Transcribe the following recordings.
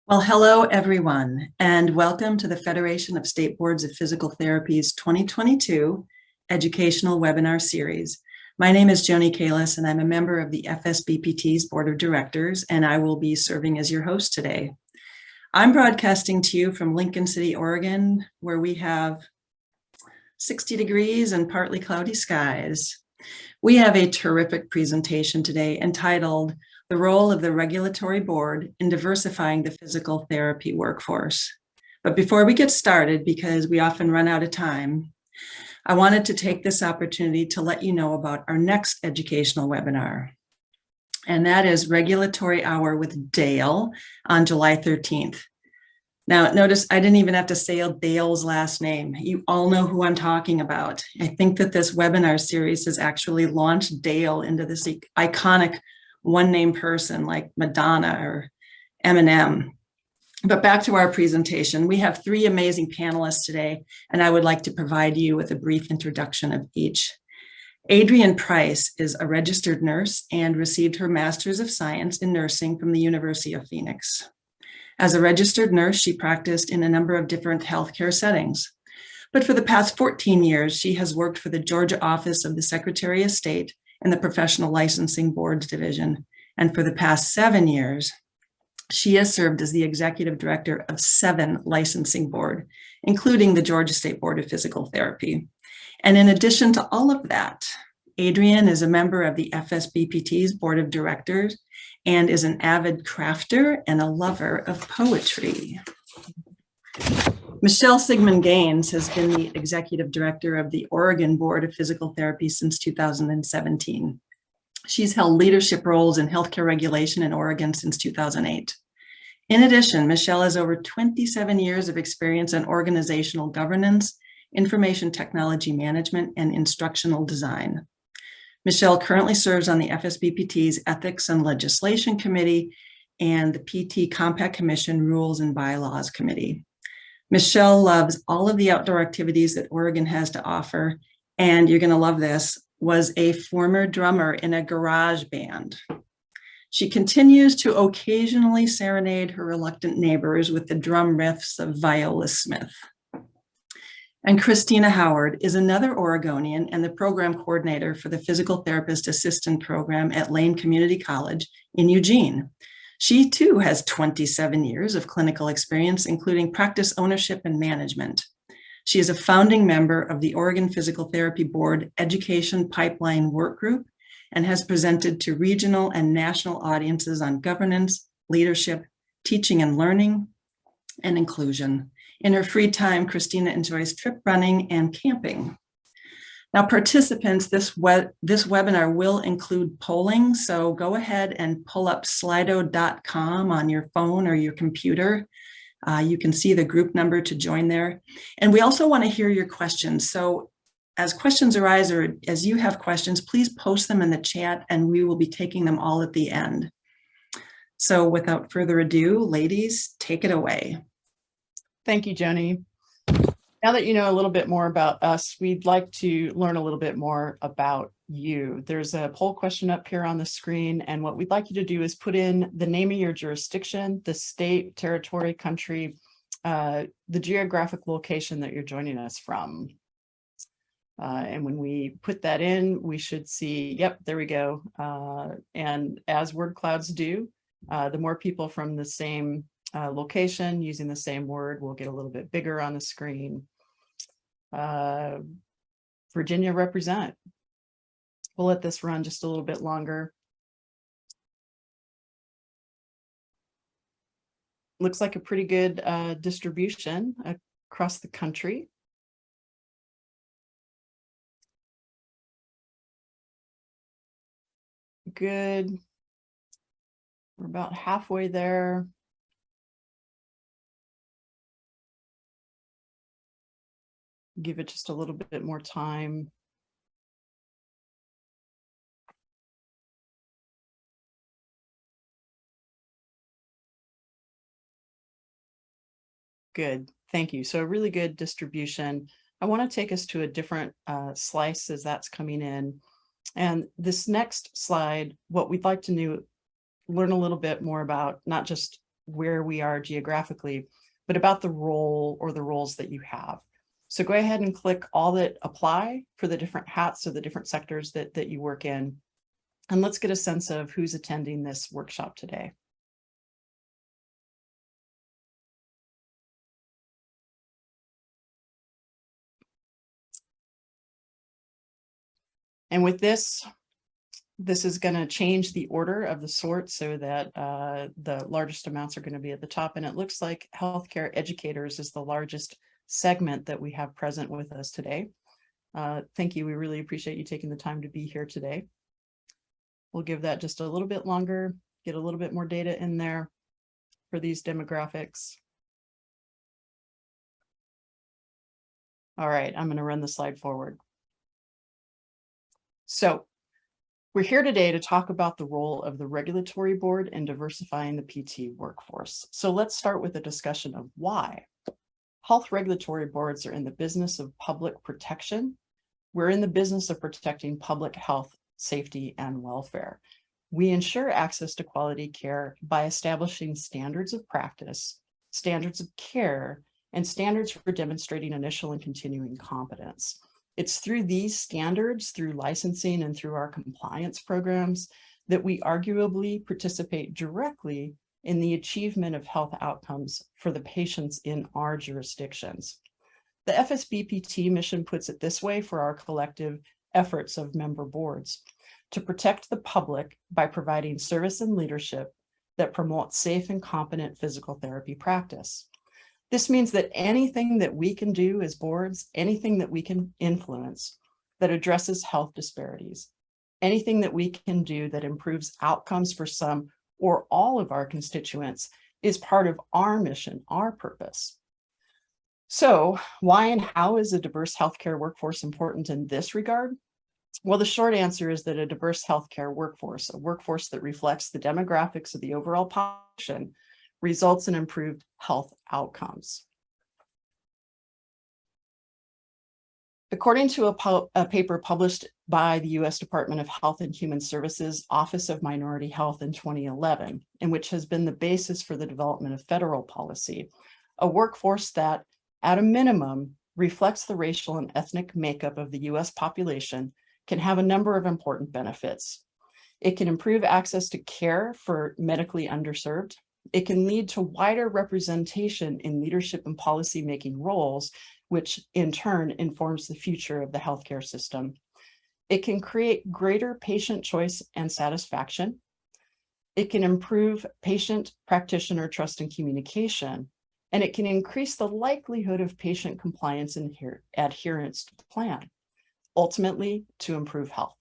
Well, hello, everyone, and welcome to the Federation of State Boards of Physical Therapy's 2022 Educational Webinar Series. My name is Joni Kalis, and I'm a member of the FSBPT's Board of Directors, and I will be serving as your host today. I'm broadcasting to you from Lincoln City, Oregon, where we have 60 degrees and partly cloudy skies. We have a terrific presentation today entitled The Role of the Regulatory Board in Diversifying the Physical Therapy Workforce. But before we get started, because we often run out of time, I wanted to take this opportunity to let you know about our next educational webinar. And that is Regulatory Hour with Dale on July 13th. Now, notice I didn't even have to say Dale's last name. You all know who I'm talking about. I think that this webinar series has actually launched Dale into this iconic one-name person like Madonna or Eminem. But back to our presentation, we have three amazing panelists today, and I would like to provide you with a brief introduction of each. Adrienne Price is a registered nurse and received her Master's of Science in Nursing from the University of Phoenix. As a registered nurse, she practiced in a number of different healthcare settings. But for the past 14 years, she has worked for the Georgia Office of the Secretary of State and the Professional Licensing Boards Division. And for the past 7 years, she has served as the executive director of 7 licensing boards, including the Georgia State Board of Physical Therapy. And in addition to all of that, Adrienne is a member of the FSBPT's Board of Directors and is an avid crafter and a lover of poetry. Michelle Sigmund Gaines has been the executive director of the Oregon Board of Physical Therapy since 2017. She's held leadership roles in healthcare regulation in Oregon since 2008. In addition, Michelle has over 27 years of experience in organizational governance, information technology management, and instructional design. Michelle currently serves on the FSBPT's Ethics and Legislation Committee and the PT Compact Commission Rules and Bylaws Committee. Michelle loves all of the outdoor activities that Oregon has to offer, and you're going to love this, was a former drummer in a garage band. She continues to occasionally serenade her reluctant neighbors with the drum riffs of Viola Smith. And Christina Howard is another Oregonian and the program coordinator for the Physical Therapist Assistant Program at Lane Community College in Eugene. She too has 27 years of clinical experience, including practice ownership and management. She is a founding member of the Oregon Physical Therapy Board Education Pipeline Work Group and has presented to regional and national audiences on governance, leadership, teaching and learning, and inclusion. In her free time, Christina enjoys trip running and camping. Now, participants, this webinar will include polling, so go ahead and pull up slido.com on your phone or your computer. You can see the group number to join there. And we also want to hear your questions. So as questions arise or as you have questions, please post them in the chat and we will be taking them all at the end. So without further ado, ladies, take it away. Thank you, Joni. Now that you know a little bit more about us, we'd like to learn a little bit more about you. There's a poll question up here on the screen, and what we'd like you to do is put in the name of your jurisdiction, the state, territory, country, the geographic location that you're joining us from. And when we put that in, we should see, yep, there we go. And as word clouds do, the more people from the same location using the same word will get a little bit bigger on the screen. Virginia represent. We'll let this run just a little bit longer. Looks like a pretty good distribution across the country. Good. We're about halfway there. Give it just a little bit more time. Good, thank you. So a really good distribution. I want to take us to a different slice as that's coming in. And this next slide, what we'd like to learn a little bit more about, not just where we are geographically, but about the role or the roles that you have. So go ahead and click all that apply for the different hats or the different sectors that you work in. And let's get a sense of who's attending this workshop today. And with this is going to change the order of the sort so that the largest amounts are going to be at the top. And it looks like healthcare educators is the largest segment that we have present with us today. Thank you. We really appreciate you taking the time to be here today. We'll give that just a little bit longer, get a little bit more data in there for these demographics. All right, I'm going to run the slide forward. So we're here today to talk about the role of the regulatory board in diversifying the PT workforce. So let's start with a discussion of why. Health regulatory boards are in the business of public protection. We're in the business of protecting public health, safety, and welfare. We ensure access to quality care by establishing standards of practice, standards of care, and standards for demonstrating initial and continuing competence. It's through these standards, through licensing and through our compliance programs, that we arguably participate directly in the achievement of health outcomes for the patients in our jurisdictions. The FSBPT mission puts it this way for our collective efforts of member boards: to protect the public by providing service and leadership that promotes safe and competent physical therapy practice. This means that anything that we can do as boards, anything that we can influence that addresses health disparities, anything that we can do that improves outcomes for some or all of our constituents is part of our mission, our purpose. So why and how is a diverse healthcare workforce important in this regard? Well, the short answer is that a diverse healthcare workforce, a workforce that reflects the demographics of the overall population, results in improved health outcomes. According to a paper published by the U.S. Department of Health and Human Services Office of Minority Health in 2011, and which has been the basis for the development of federal policy, a workforce that, at a minimum, reflects the racial and ethnic makeup of the U.S. population can have a number of important benefits. It can improve access to care for medically underserved. It can lead to wider representation in leadership and policy-making roles, which in turn informs the future of the healthcare system. It can create greater patient choice and satisfaction. It can improve patient-practitioner trust and communication, and it can increase the likelihood of patient compliance and adherence to the plan, ultimately to improve health.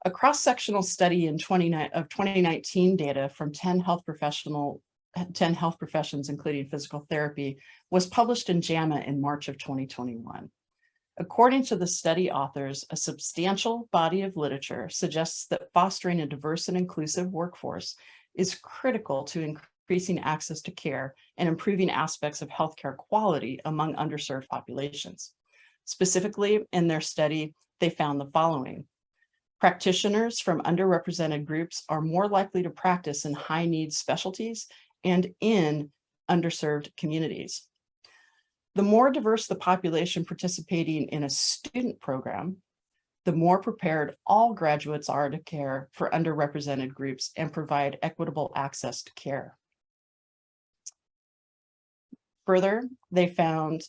A cross-sectional study of 2019 data from 10 health professions, including physical therapy, was published in JAMA in March of 2021. According to the study authors, a substantial body of literature suggests that fostering a diverse and inclusive workforce is critical to increasing access to care and improving aspects of healthcare quality among underserved populations. Specifically, in their study, they found the following. Practitioners from underrepresented groups are more likely to practice in high-need specialties and in underserved communities. The more diverse the population participating in a student program, the more prepared all graduates are to care for underrepresented groups and provide equitable access to care. Further, they found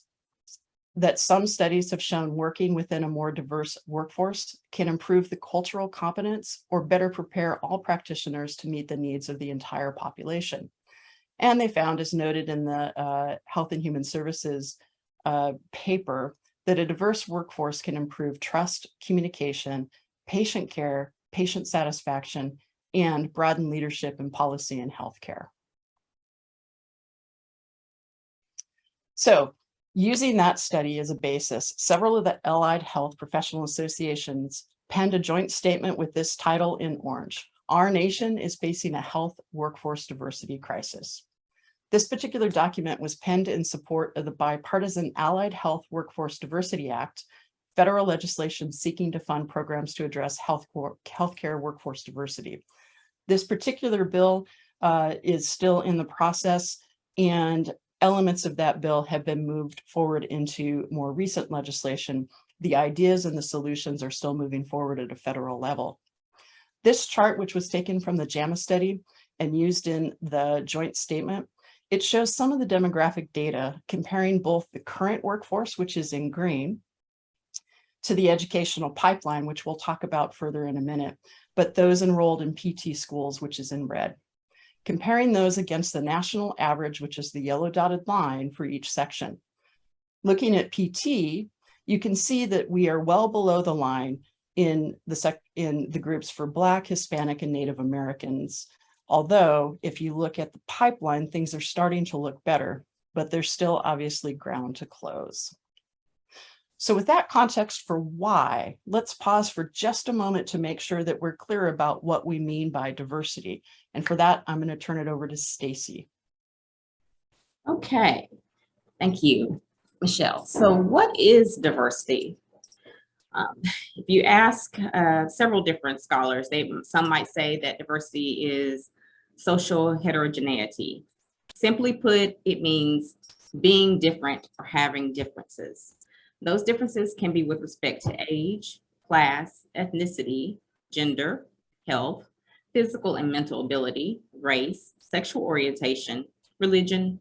that some studies have shown working within a more diverse workforce can improve the cultural competence or better prepare all practitioners to meet the needs of the entire population. And they found, as noted in the Health and Human Services paper, that a diverse workforce can improve trust, communication, patient care, patient satisfaction, and broaden leadership in policy and healthcare. So, using that study as a basis, several of the allied health professional associations penned a joint statement with this title in orange. Our nation is facing a health workforce diversity crisis. This particular document was penned in support of the bipartisan Allied Health Workforce Diversity Act, federal legislation seeking to fund programs to address healthcare workforce diversity. This particular bill is still in the process, and elements of that bill have been moved forward into more recent legislation. The ideas and the solutions are still moving forward at a federal level. This chart, which was taken from the JAMA study and used in the joint statement, it shows some of the demographic data comparing both the current workforce, which is in green, to the educational pipeline, which we'll talk about further in a minute, but those enrolled in PT schools, which is in red. Comparing those against the national average, which is the yellow dotted line for each section. Looking at PT, you can see that we are well below the line in the groups for Black, Hispanic, and Native Americans. Although, if you look at the pipeline, things are starting to look better, but there's still obviously ground to close. So with that context for why, let's pause for just a moment to make sure that we're clear about what we mean by diversity. And for that, I'm going to turn it over to Stacy. Okay, thank you, Michelle. So what is diversity? If you ask several different scholars, some might say that diversity is social heterogeneity. Simply put, it means being different or having differences. Those differences can be with respect to age, class, ethnicity, gender, health, physical and mental ability, race, sexual orientation, religion,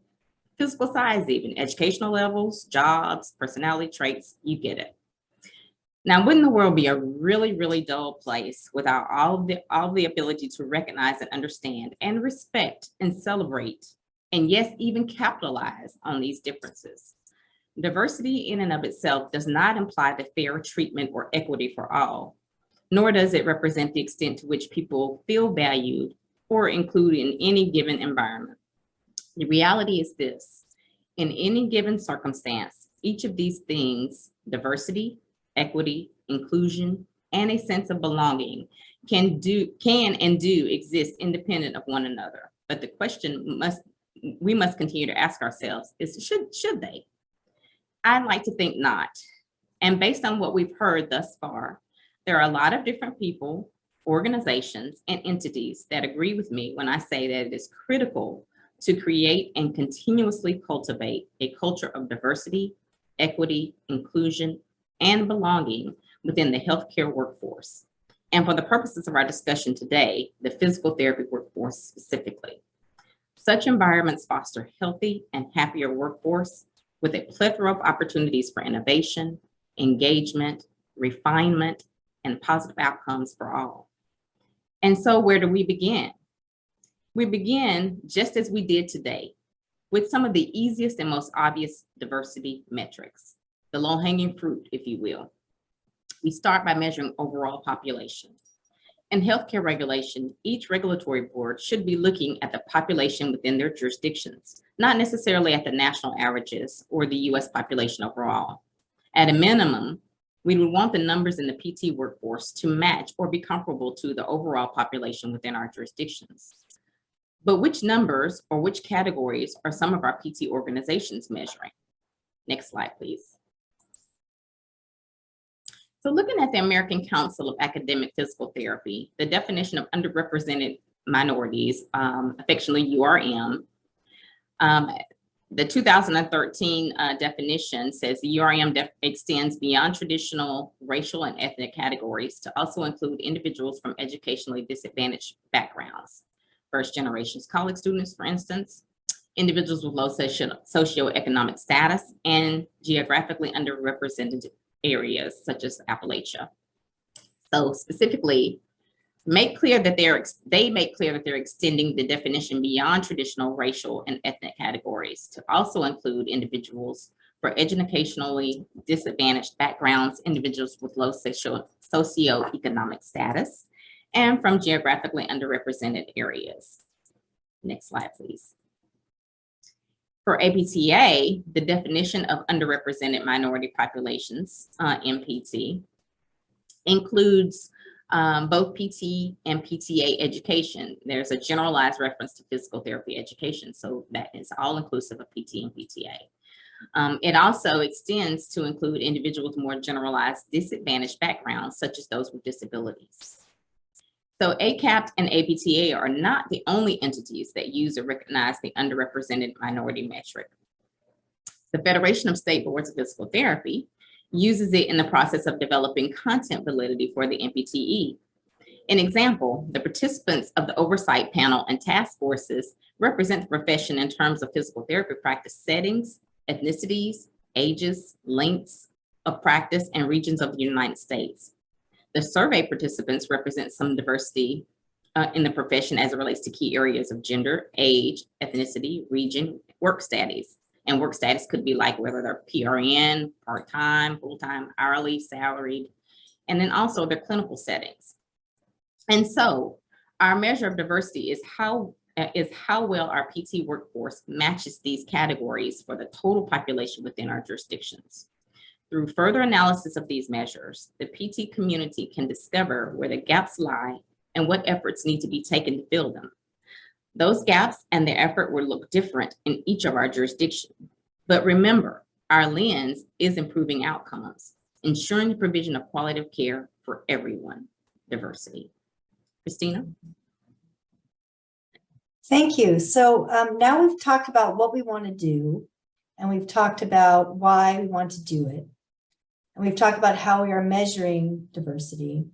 physical size even, educational levels, jobs, personality traits, you get it. Now, wouldn't the world be a really, really dull place without all the ability to recognize and understand and respect and celebrate, and yes, even capitalize on these differences? Diversity in and of itself does not imply the fair treatment or equity for all, nor does it represent the extent to which people feel valued or included in any given environment. The reality is this: in any given circumstance, each of these things, diversity, equity, inclusion, and a sense of belonging, can and do exist independent of one another. But the question we must continue to ask ourselves is, should they? I'd like to think not. And based on what we've heard thus far, there are a lot of different people, organizations, and entities that agree with me when I say that it is critical to create and continuously cultivate a culture of diversity, equity, inclusion, and belonging within the healthcare workforce. And for the purposes of our discussion today, the physical therapy workforce specifically. Such environments foster healthy and happier workforce with a plethora of opportunities for innovation, engagement, refinement, and positive outcomes for all. And so where do we begin? We begin just as we did today, with some of the easiest and most obvious diversity metrics, the low-hanging fruit, if you will. We start by measuring overall population. In healthcare regulation, each regulatory board should be looking at the population within their jurisdictions, not necessarily at the national averages or the US population overall. At a minimum, we would want the numbers in the PT workforce to match or be comparable to the overall population within our jurisdictions. But which numbers or which categories are some of our PT organizations measuring? Next slide, please. So looking at the American Council of Academic Physical Therapy, the definition of underrepresented minorities, affectionately URM, the 2013 definition says the URM extends beyond traditional racial and ethnic categories to also include individuals from educationally disadvantaged backgrounds. First generation college students, for instance, individuals with low socioeconomic status, and geographically underrepresented areas such as Appalachia. So specifically, they make clear that they're extending the definition beyond traditional racial and ethnic categories to also include individuals for educationally disadvantaged backgrounds, individuals with low socioeconomic status, and from geographically underrepresented areas. Next slide, please. For APTA, the definition of underrepresented minority populations, MPT, includes both PT and PTA education. There's a generalized reference to physical therapy education, so that is all inclusive of PT and PTA. It also extends to include individuals with more generalized disadvantaged backgrounds, such as those with disabilities. So ACAPT and APTA are not the only entities that use or recognize the underrepresented minority metric. The Federation of State Boards of Physical Therapy uses it in the process of developing content validity for the MPTE. An example, the participants of the oversight panel and task forces represent the profession in terms of physical therapy practice settings, ethnicities, ages, lengths of practice, and regions of the United States. The survey participants represent some diversity in the profession as it relates to key areas of gender, age, ethnicity, region, work status. And work status could be like whether they're PRN, part-time, full-time, hourly, salaried, and then also their clinical settings. And so our measure of diversity is how well our PT workforce matches these categories for the total population within our jurisdictions. Through further analysis of these measures, the PT community can discover where the gaps lie and what efforts need to be taken to fill them. Those gaps and their effort will look different in each of our jurisdictions. But remember, our lens is improving outcomes, ensuring the provision of quality of care for everyone. Diversity. Christina? Thank you. So now we've talked about what we want to do, and we've talked about why we want to do it. And we've talked about how we are measuring diversity.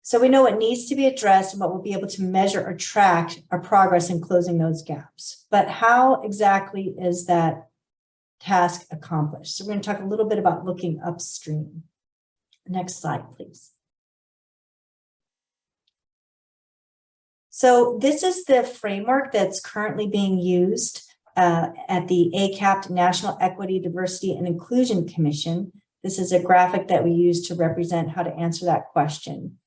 So we know what needs to be addressed and what we'll be able to measure or track our progress in closing those gaps. But how exactly is that task accomplished? So we're going to talk a little bit about looking upstream. Next slide, please. So this is the framework that's currently being used at the ACAPT National Equity, Diversity, and Inclusion Commission. This is a graphic that we use to represent how to answer that question.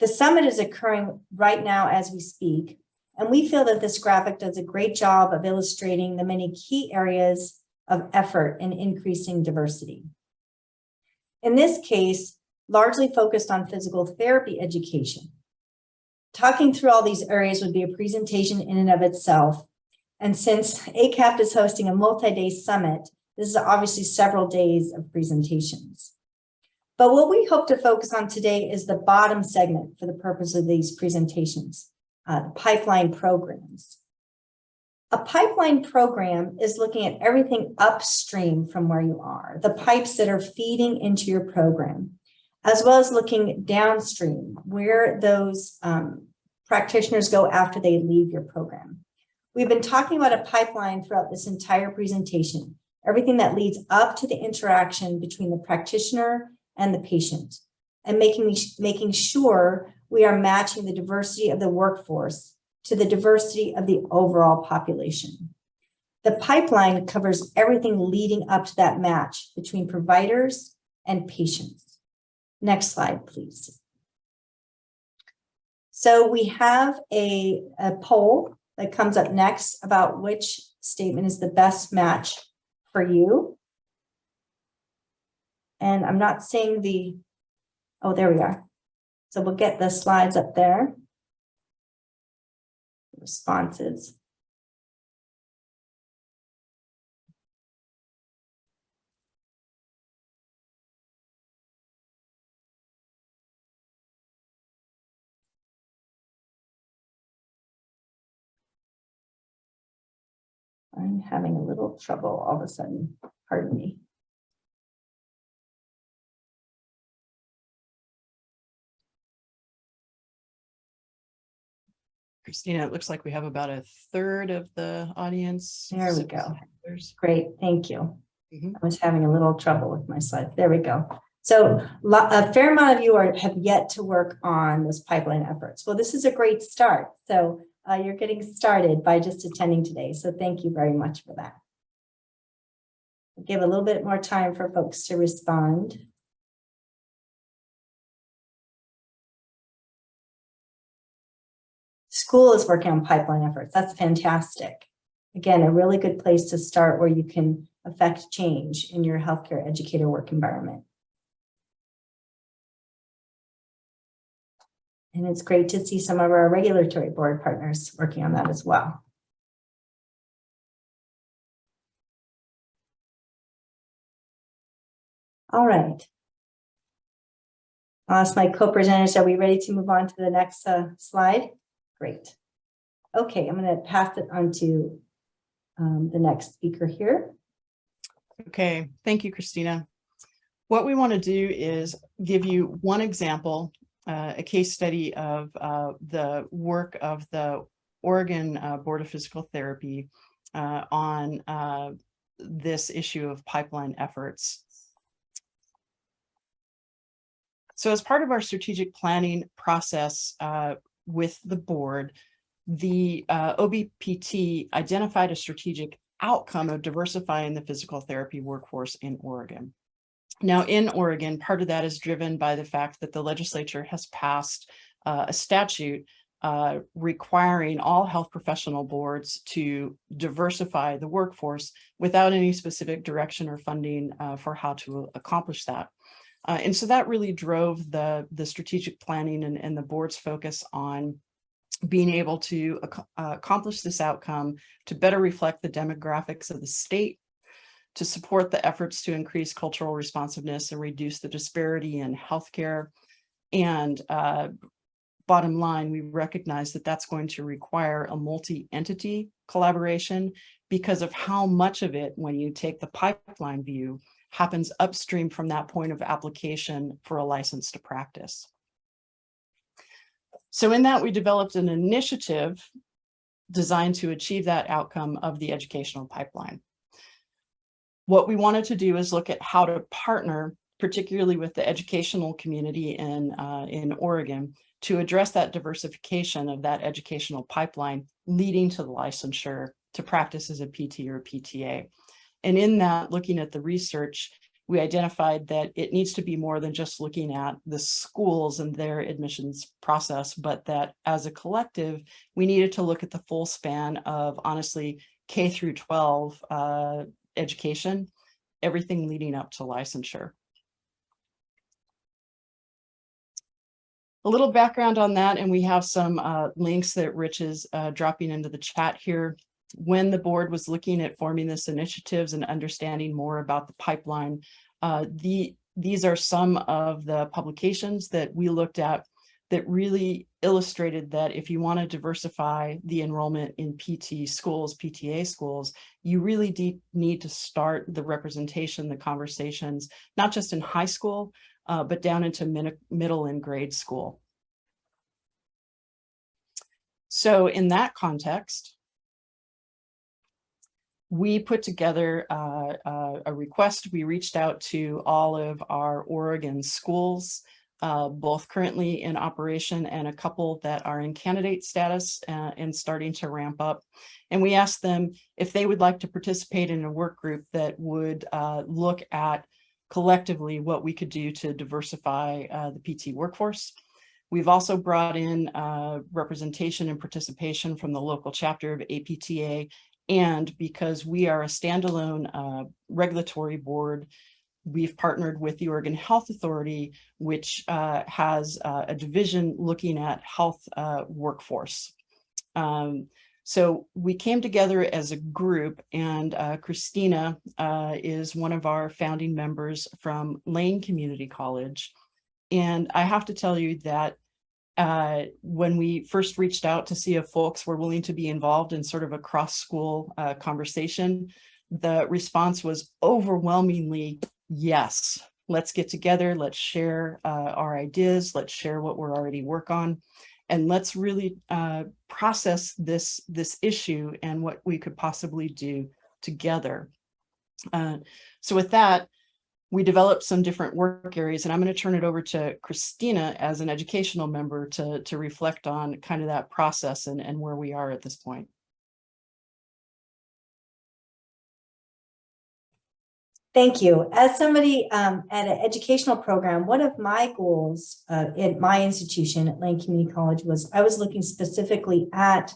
The summit is occurring right now as we speak, and we feel that this graphic does a great job of illustrating the many key areas of effort in increasing diversity. In this case, largely focused on physical therapy education. Talking through all these areas would be a presentation in and of itself. And since ACAPT is hosting a multi-day summit, this is obviously several days of presentations. But what we hope to focus on today is the bottom segment for the purpose of these presentations, the pipeline programs. A pipeline program is looking at everything upstream from where you are, the pipes that are feeding into your program, as well as looking downstream, where those practitioners go after they leave your program. We've been talking about a pipeline throughout this entire presentation, everything that leads up to the interaction between the practitioner and the patient, and making sure we are matching the diversity of the workforce to the diversity of the overall population. The pipeline covers everything leading up to that match between providers and patients. Next slide, please. So we have a poll that comes up next about which statement is the best match for you. And I'm not seeing oh, there we are. So we'll get the slides up there. Responses. I'm having a little trouble all of a sudden, pardon me. Christina, it looks like we have about a third of the audience. There we go. Great, thank you. I was having a little trouble with my slides. There we go. So a fair amount of you have yet to work on those pipeline efforts. Well, this is a great start. So you're getting started by just attending today. So thank you very much for that. I'll give a little bit more time for folks to respond. School is working on pipeline efforts. That's fantastic. Again, a really good place to start where you can affect change in your healthcare educator work environment. And it's great to see some of our regulatory board partners working on that as well. All right. I'll ask my co-presenters, are we ready to move on to the next slide? Great. Okay, I'm going to pass it on to the next speaker here. Okay, thank you, Christina. What we want to do is give you one example, a case study of the work of the Oregon Board of Physical Therapy on this issue of pipeline efforts. So as part of our strategic planning process with the board, the OBPT identified a strategic outcome of diversifying the physical therapy workforce in Oregon. Now, in Oregon, part of that is driven by the fact that the legislature has passed a statute requiring all health professional boards to diversify the workforce without any specific direction or funding for how to accomplish that. And so that really drove the strategic planning and the board's focus on being able to accomplish this outcome to better reflect the demographics of the state, to support the efforts to increase cultural responsiveness and reduce the disparity in healthcare. And bottom line, we recognize that that's going to require a multi-entity collaboration because of how much of it, when you take the pipeline view, happens upstream from that point of application for a license to practice. So in that, we developed an initiative designed to achieve that outcome of the educational pipeline. What we wanted to do is look at how to partner, particularly with the educational community in Oregon, to address that diversification of that educational pipeline leading to the licensure to practice as a PT or PTA. And in that, looking at the research, we identified that it needs to be more than just looking at the schools and their admissions process, but that as a collective, we needed to look at the full span of, honestly, K through 12 education, everything leading up to licensure. A little background on that, and we have some links that Rich is dropping into the chat here. When the board was looking at forming this initiatives and understanding more about the pipeline, these are some of the publications that we looked at that really illustrated that if you want to diversify the enrollment in PT schools, PTA schools, you really need to start the representation, the conversations, not just in high school, but down into middle and grade school. So in that context, we put together a request. We reached out to all of our Oregon schools, both currently in operation and a couple that are in candidate status and starting to ramp up. And we asked them if they would like to participate in a work group that would look at collectively what we could do to diversify the PT workforce. We've also brought in representation and participation from the local chapter of APTA. And because we are a standalone regulatory board, we've partnered with the Oregon Health Authority, which has a division looking at health workforce. So we came together as a group, and Christina is one of our founding members from Lane Community College. And I have to tell you that when we first reached out to see if folks were willing to be involved in sort of a cross-school conversation, the response was overwhelmingly yes. Let's get together, let's share our ideas, let's share what we're already working on, and let's really process this issue and what we could possibly do together. So with that, we developed some different work areas, and I'm going to turn it over to Christina as an educational member to reflect on kind of that process and where we are at this point. Thank you. As somebody at an educational program, one of my goals at my institution at Lane Community College was I was looking specifically at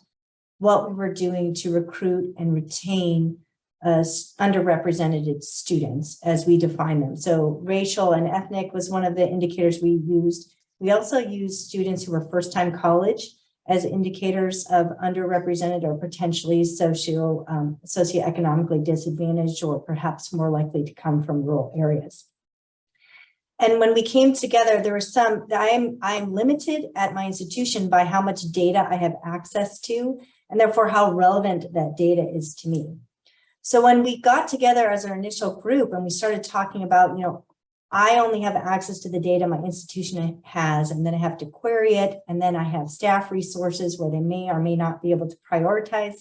what we were doing to recruit and retain underrepresented students as we define them. So racial and ethnic was one of the indicators we used. We also used students who were first-time college as indicators of underrepresented or potentially socioeconomically disadvantaged or perhaps more likely to come from rural areas. And when we came together, there were some, I'm limited at my institution by how much data I have access to, and therefore how relevant that data is to me. So when we got together as our initial group and we started talking about, I only have access to the data my institution has, and then I have to query it. And then I have staff resources where they may or may not be able to prioritize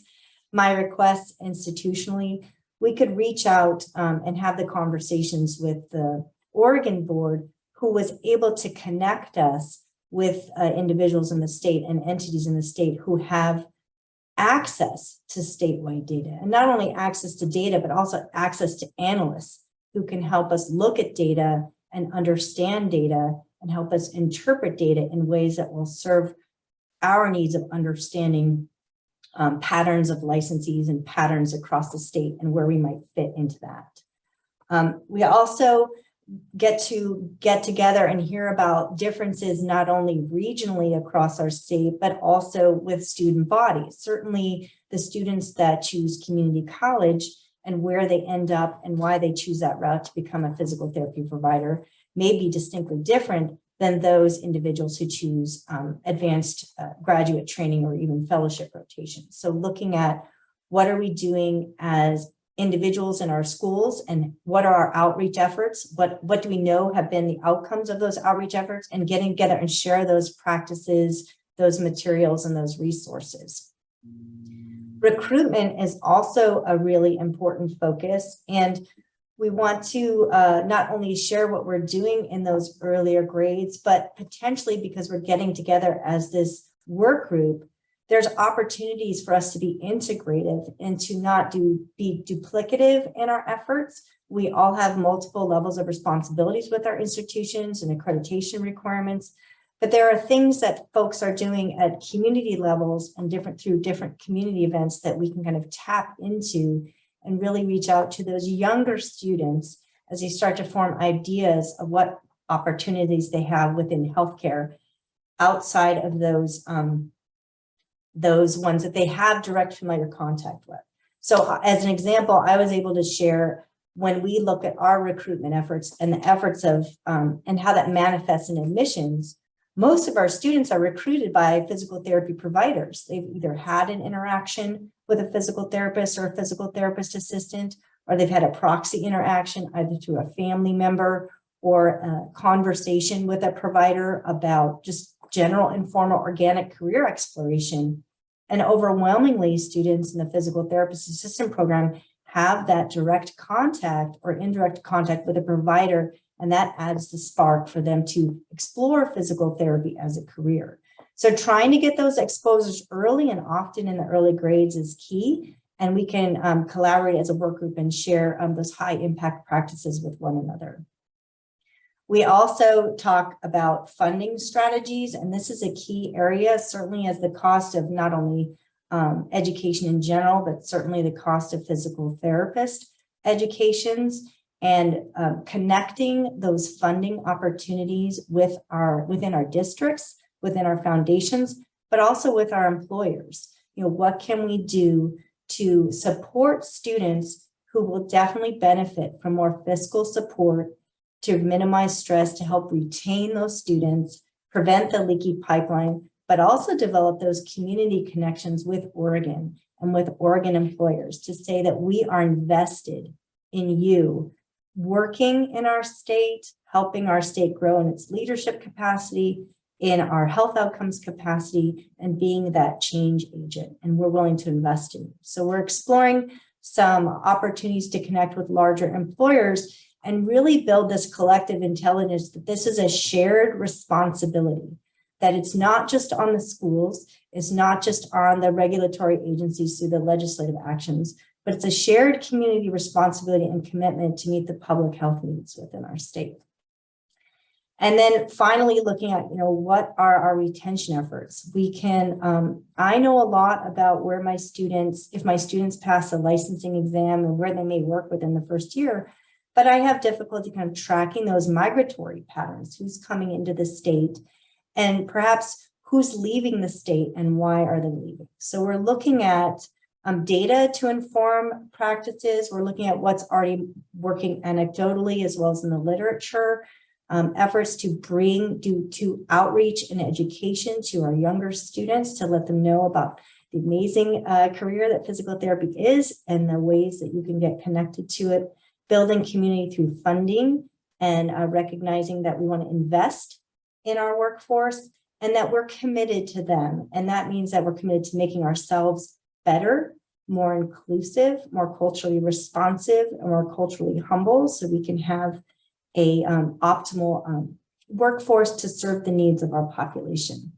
my requests institutionally. We could reach out and have the conversations with the Oregon board, who was able to connect us with individuals in the state and entities in the state who have access to statewide data, and not only access to data, but also access to analysts who can help us look at data and understand data and help us interpret data in ways that will serve our needs of understanding patterns of licensees and patterns across the state and where we might fit into that. We also get together and hear about differences not only regionally across our state, but also with student bodies. Certainly the students that choose community college and where they end up and why they choose that route to become a physical therapy provider may be distinctly different than those individuals who choose advanced graduate training or even fellowship rotations. So looking at what are we doing as individuals in our schools and what are our outreach efforts? What do we know have been the outcomes of those outreach efforts, and getting together and share those practices, those materials, and those resources. Recruitment is also a really important focus, and we want to not only share what we're doing in those earlier grades, but potentially, because we're getting together as this work group, there's opportunities for us to be integrative and to not be duplicative in our efforts. We all have multiple levels of responsibilities with our institutions and accreditation requirements, but there are things that folks are doing at community levels and through different community events that we can kind of tap into and really reach out to those younger students as they start to form ideas of what opportunities they have within healthcare outside of those ones that they have direct familiar contact with. So as an example, I was able to share when we look at our recruitment efforts and the efforts of and how that manifests in admissions, most of our students are recruited by physical therapy providers. They've either had an interaction with a physical therapist or a physical therapist assistant, or they've had a proxy interaction either through a family member or a conversation with a provider about just general informal organic career exploration. And overwhelmingly, students in the physical therapist assistant program have that direct contact or indirect contact with a provider, and that adds the spark for them to explore physical therapy as a career. So trying to get those exposures early and often in the early grades is key, and we can collaborate as a work group and share those high impact practices with one another. We also talk about funding strategies, and this is a key area, certainly as the cost of not only education in general, but certainly the cost of physical therapist educations, and connecting those funding opportunities with within our districts, within our foundations, but also with our employers. What can we do to support students who will definitely benefit from more fiscal support to minimize stress, to help retain those students, prevent the leaky pipeline, but also develop those community connections with Oregon and with Oregon employers to say that we are invested in you working in our state, helping our state grow in its leadership capacity, in our health outcomes capacity, and being that change agent. And we're willing to invest in you. So we're exploring some opportunities to connect with larger employers and really build this collective intelligence that this is a shared responsibility, that it's not just on the schools, it's not just on the regulatory agencies through the legislative actions, but it's a shared community responsibility and commitment to meet the public health needs within our state. And then finally, looking at, what are our retention efforts? We can, I know a lot about where my students, if my students pass a licensing exam and where they may work within the first year, but I have difficulty kind of tracking those migratory patterns, who's coming into the state and perhaps who's leaving the state and why are they leaving. So we're looking at data to inform practices. We're looking at what's already working anecdotally as well as in the literature. efforts to do outreach and education to our younger students to let them know about the amazing career that physical therapy is and the ways that you can get connected to it, building community through funding and recognizing that we want to invest in our workforce and that we're committed to them. And that means that we're committed to making ourselves better, more inclusive, more culturally responsive, and more culturally humble so we can have a optimal workforce to serve the needs of our population.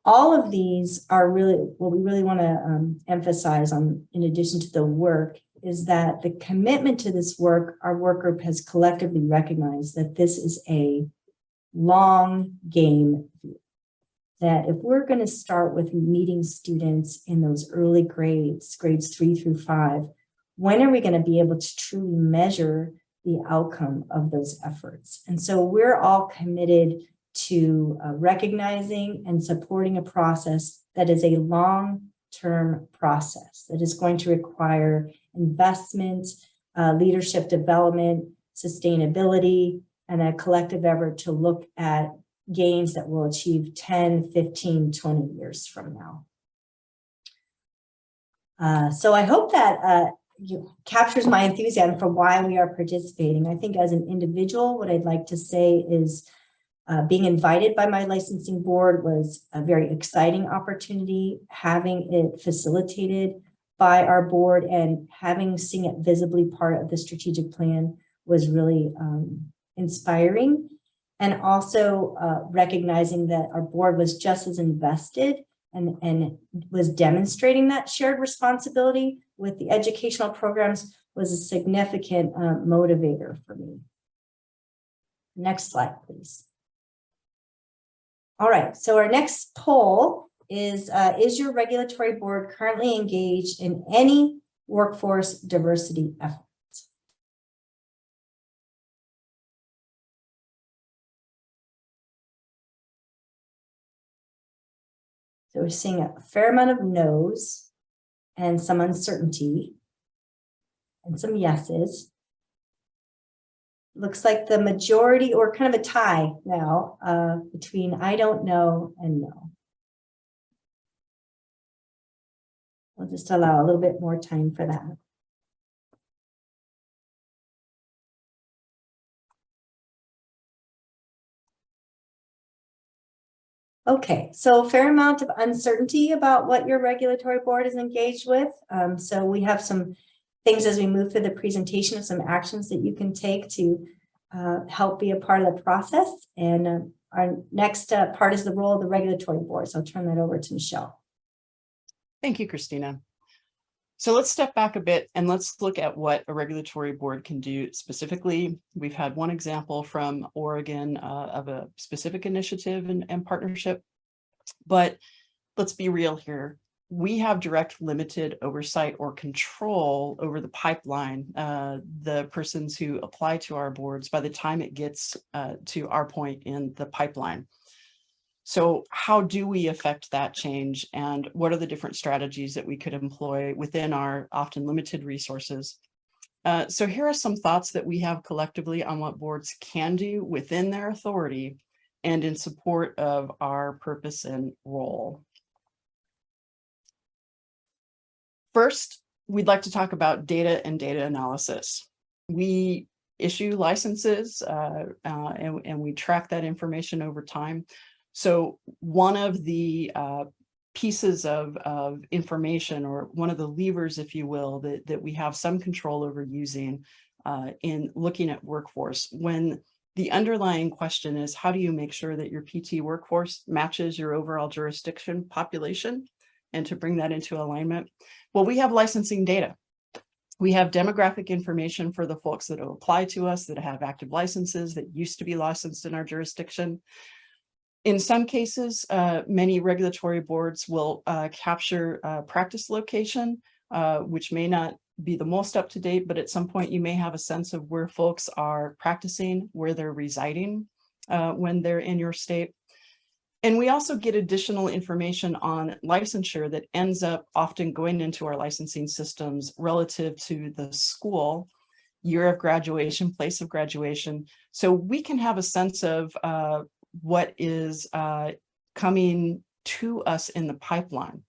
All of these are really what we really want to emphasize on, in addition to the work, is that the commitment to this work, our work group has collectively recognized that this is a long game. That if we're going to start with meeting students in those early grades 3 through 5, when are we going to be able to truly measure the outcome of those efforts? And so we're all committed to recognizing and supporting a process that is a long-term process that is going to require investment, leadership development, sustainability, and a collective effort to look at gains that we'll achieve 10, 15, 20 years from now. So I hope that captures my enthusiasm for why we are participating. I think as an individual, what I'd like to say is being invited by my licensing board was a very exciting opportunity. Having it facilitated by our board and having seen it visibly part of the strategic plan was really inspiring. And also recognizing that our board was just as invested and was demonstrating that shared responsibility with the educational programs was a significant motivator for me. Next slide, please. All right, so our next poll is your regulatory board currently engaged in any workforce diversity effort? So we're seeing a fair amount of no's and some uncertainty and some yeses. Looks like the majority or kind of a tie now between I don't know and no. We'll just allow a little bit more time for that. Okay, so a fair amount of uncertainty about what your regulatory board is engaged with. So we have some things as we move through the presentation of some actions that you can take to help be a part of the process. And our next part is the role of the regulatory board. So I'll turn that over to Michelle. Thank you, Christina. So let's step back a bit and let's look at what a regulatory board can do specifically. We've had one example from Oregon of a specific initiative and partnership, but let's be real here. We have direct limited oversight or control over the pipeline, the persons who apply to our boards by the time it gets to our point in the pipeline. So how do we affect that change, and what are the different strategies that we could employ within our often limited resources? So here are some thoughts that we have collectively on what boards can do within their authority and in support of our purpose and role. First, we'd like to talk about data and data analysis. We issue licenses and we track that information over time. So one of the pieces of information, or one of the levers, if you will, that we have some control over using in looking at workforce, when the underlying question is, how do you make sure that your PT workforce matches your overall jurisdiction population, and to bring that into alignment? Well, we have licensing data. We have demographic information for the folks that apply to us, that have active licenses, that used to be licensed in our jurisdiction. In some cases, many regulatory boards will capture practice location, which may not be the most up to date, but at some point you may have a sense of where folks are practicing, where they're residing when they're in your state. And we also get additional information on licensure that ends up often going into our licensing systems relative to the school year of graduation, place of graduation. So we can have a sense of what is coming to us in the pipeline.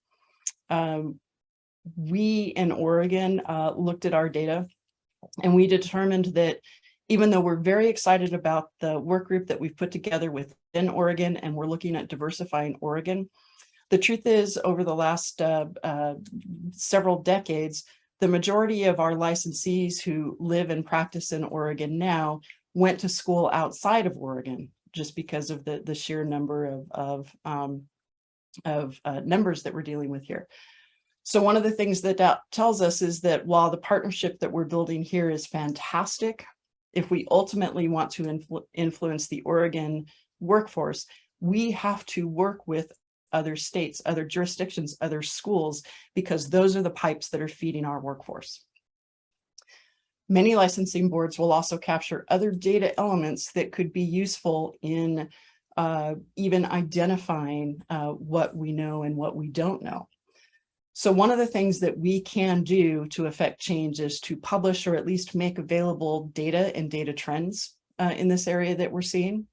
We in Oregon looked at our data, and we determined that even though we're very excited about the work group that we've put together within Oregon, and we're looking at diversifying Oregon, the truth is, over the last several decades, the majority of our licensees who live and practice in Oregon now went to school outside of Oregon, just because of the sheer number of numbers that we're dealing with here. So one of the things that tells us is that while the partnership that we're building here is fantastic, if we ultimately want to influence the Oregon workforce, we have to work with other states, other jurisdictions, other schools, because those are the pipes that are feeding our workforce. Many licensing boards will also capture other data elements that could be useful in even identifying what we know and what we don't know. So one of the things that we can do to affect change is to publish or at least make available data and data trends in this area that we're seeing.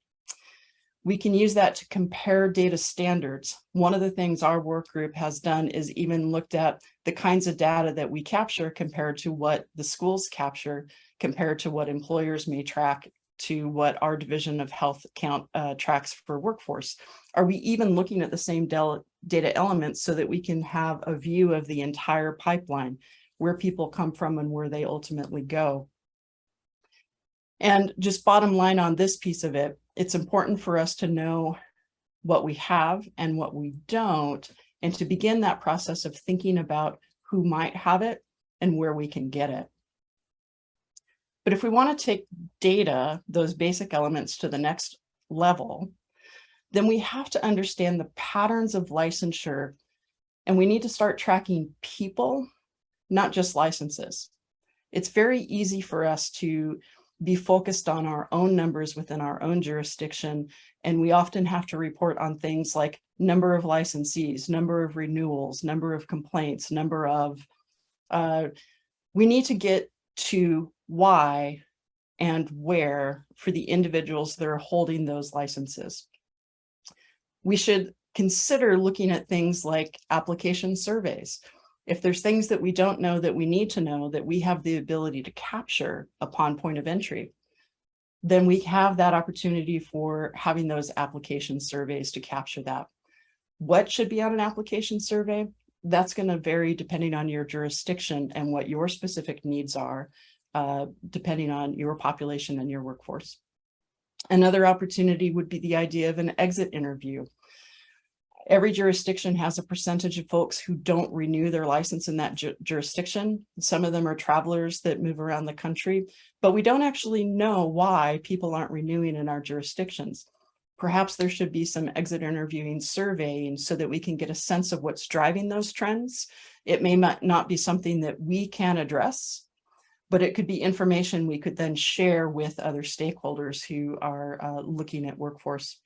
We can use that to compare data standards. One of the things our work group has done is even looked at the kinds of data that we capture compared to what the schools capture, compared to what employers may track, to what our Division of Health tracks for workforce. Are we even looking at the same data elements so that we can have a view of the entire pipeline, where people come from and where they ultimately go? And just bottom line on this piece of it, it's important for us to know what we have and what we don't, and to begin that process of thinking about who might have it and where we can get it. But if we want to take data, those basic elements, to the next level, then we have to understand the patterns of licensure, and we need to start tracking people, not just licenses. It's very easy for us to be focused on our own numbers within our own jurisdiction, and we often have to report on things like number of licensees, number of renewals, number of complaints, number of, we need to get to why and where for the individuals that are holding those licenses. We should consider looking at things like application surveys. If there's things that we don't know that we need to know, that we have the ability to capture upon point of entry, then we have that opportunity for having those application surveys to capture that. What should be on an application survey? That's going to vary depending on your jurisdiction and what your specific needs are, depending on your population and your workforce. Another opportunity would be the idea of an exit interview. Every jurisdiction has a percentage of folks who don't renew their license in that jurisdiction. Some of them are travelers that move around the country, but we don't actually know why people aren't renewing in our jurisdictions. Perhaps there should be some exit interviewing surveying so that we can get a sense of what's driving those trends. It may not be something that we can address, but it could be information we could then share with other stakeholders who are looking at workforce.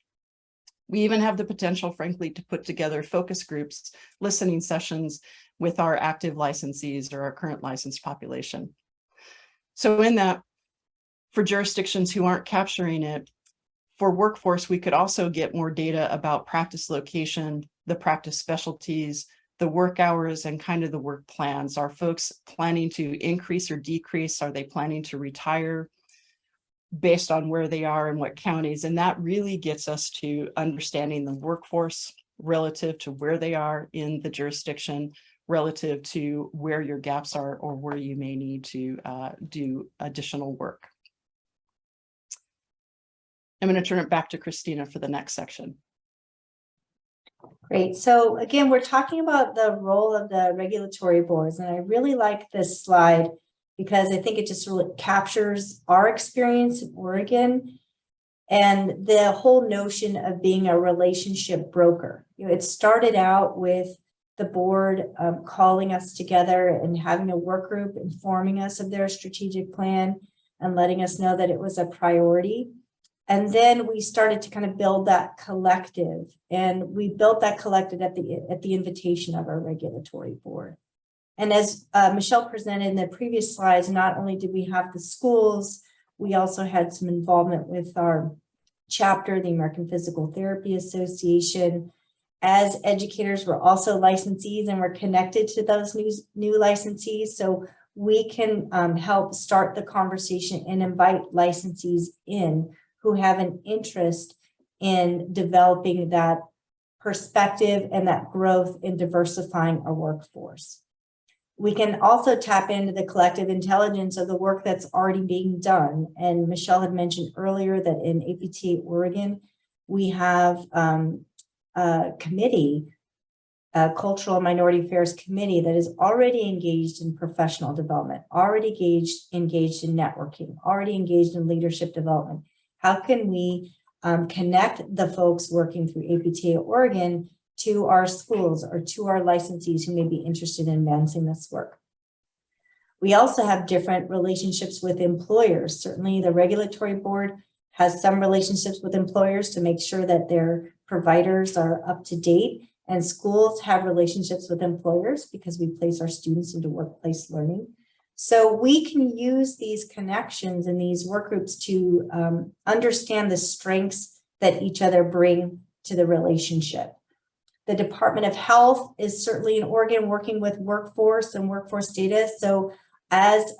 We even have the potential, frankly, to put together focus groups, listening sessions with our active licensees or our current licensed population. So in that, for jurisdictions who aren't capturing it, for workforce, we could also get more data about practice location, the practice specialties, the work hours, and kind of the work plans. Are folks planning to increase or decrease? Are they planning to retire? Based on where they are and what counties. And that really gets us to understanding the workforce relative to where they are in the jurisdiction, relative to where your gaps are or where you may need to do additional work. I'm going to turn it back to Christina for the next section. Great. So again, we're talking about the role of the regulatory boards, and I really like this slide because I think it just really captures our experience in Oregon and the whole notion of being a relationship broker. You know, it started out with the board calling us together and having a work group informing us of their strategic plan and letting us know that it was a priority. And then we started to kind of build that collective, and we built that collective at the invitation of our regulatory board. And as Michelle presented in the previous slides, not only did we have the schools, we also had some involvement with our chapter, the American Physical Therapy Association. As educators, we're also licensees and we're connected to those new licensees. So we can help start the conversation and invite licensees in who have an interest in developing that perspective and that growth in diversifying our workforce. We can also tap into the collective intelligence of the work that's already being done. And Michelle had mentioned earlier that in APTA Oregon, we have a committee, a Cultural and Minority Affairs Committee that is already engaged in professional development, already engaged in networking, already engaged in leadership development. How can we connect the folks working through APTA Oregon to our schools or to our licensees who may be interested in advancing this work? We also have different relationships with employers. Certainly the regulatory board has some relationships with employers to make sure that their providers are up to date, and schools have relationships with employers because we place our students into workplace learning. So we can use these connections and these work groups to understand the strengths that each other bring to the relationship. The Department of Health is certainly in Oregon working with workforce and workforce data. So as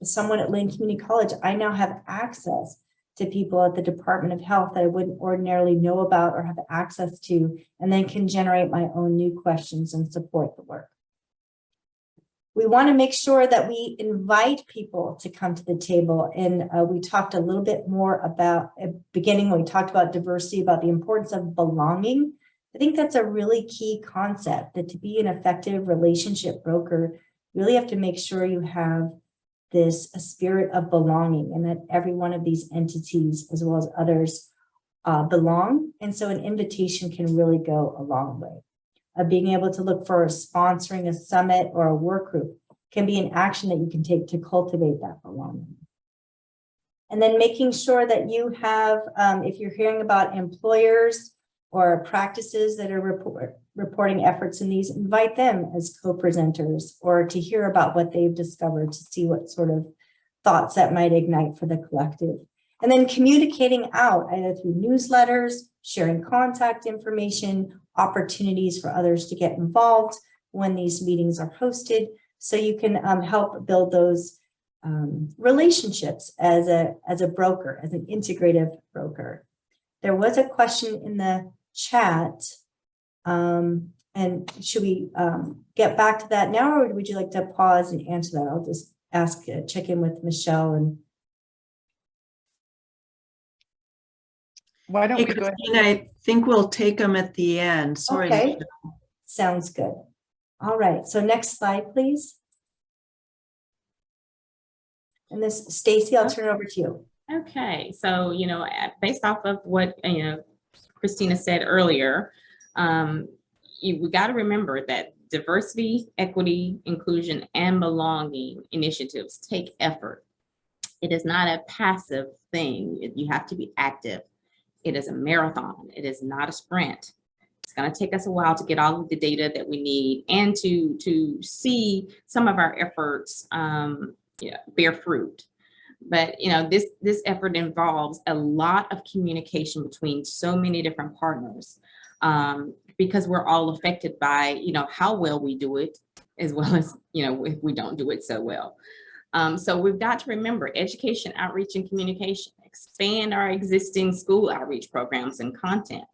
someone at Lane Community College, I now have access to people at the Department of Health that I wouldn't ordinarily know about or have access to, and then can generate my own new questions and support the work. We want to make sure that we invite people to come to the table. And we talked a little bit more about at the beginning when we talked about diversity, about the importance of belonging. I think that's a really key concept, that to be an effective relationship broker, you really have to make sure you have this a spirit of belonging and that every one of these entities, as well as others, belong. And so an invitation can really go a long way. Being able to look for sponsoring a summit or a work group can be an action that you can take to cultivate that belonging. And then making sure that you have, if you're hearing about employers or practices that are reporting efforts in these, invite them as co-presenters or to hear about what they've discovered, to see what sort of thoughts that might ignite for the collective. And then communicating out either through newsletters, sharing contact information, opportunities for others to get involved when these meetings are hosted, so you can help build those relationships as a broker, as an integrative broker. There was a question in the chat, and should we get back to that now, or would you like to pause and answer that? I'll just check in with Michelle. And why don't Hey, we go ahead? Christine, I think we'll take them at the end. Sorry. okay, Michelle. sounds good. All right, so next slide, please. And this, Stacy, I'll turn it over to you. Okay, so, based off of what, Christina said earlier, we got to remember that diversity, equity, inclusion, and belonging initiatives take effort. It is not a passive thing. You have to be active. It is a marathon. It is not a sprint. It's going to take us a while to get all of the data that we need and to see some of our efforts bear fruit. But this effort involves a lot of communication between so many different partners, because we're all affected by how well we do it, as well as if we don't do it so well. So we've got to remember education, outreach, and communication. Expand our existing school outreach programs and content.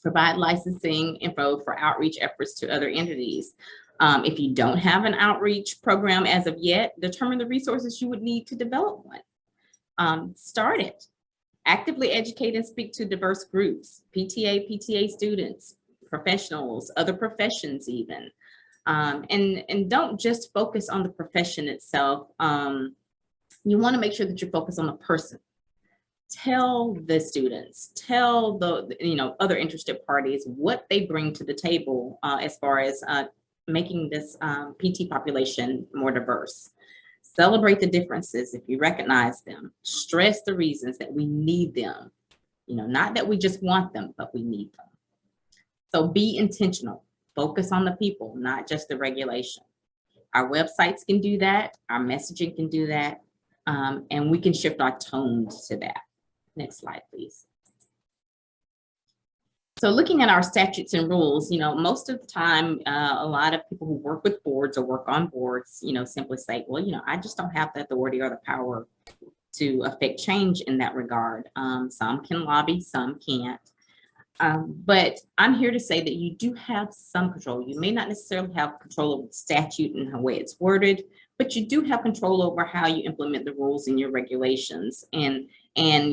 Provide licensing info for outreach efforts to other entities. If you don't have an outreach program as of yet, determine the resources you would need to develop one. Start it. Actively educate and speak to diverse groups, PTA students, professionals, other professions even. And don't just focus on the profession itself. You want to make sure that you focus on the person. Tell the students, tell the other interested parties what they bring to the table as far as making this PT population more diverse. Celebrate the differences if you recognize them. Stress the reasons that we need them. Not that we just want them, but we need them. So be intentional. Focus on the people, not just the regulation. Our websites can do that. Our messaging can do that. And we can shift our tone to that. Next slide, please. So looking at our statutes and rules, most of the time, a lot of people who work with boards or work on boards, simply say, well, I just don't have the authority or the power to affect change in that regard. Some can lobby, some can't. But I'm here to say that you do have some control. You may not necessarily have control over the statute and the way it's worded, but you do have control over how you implement the rules and your regulations. And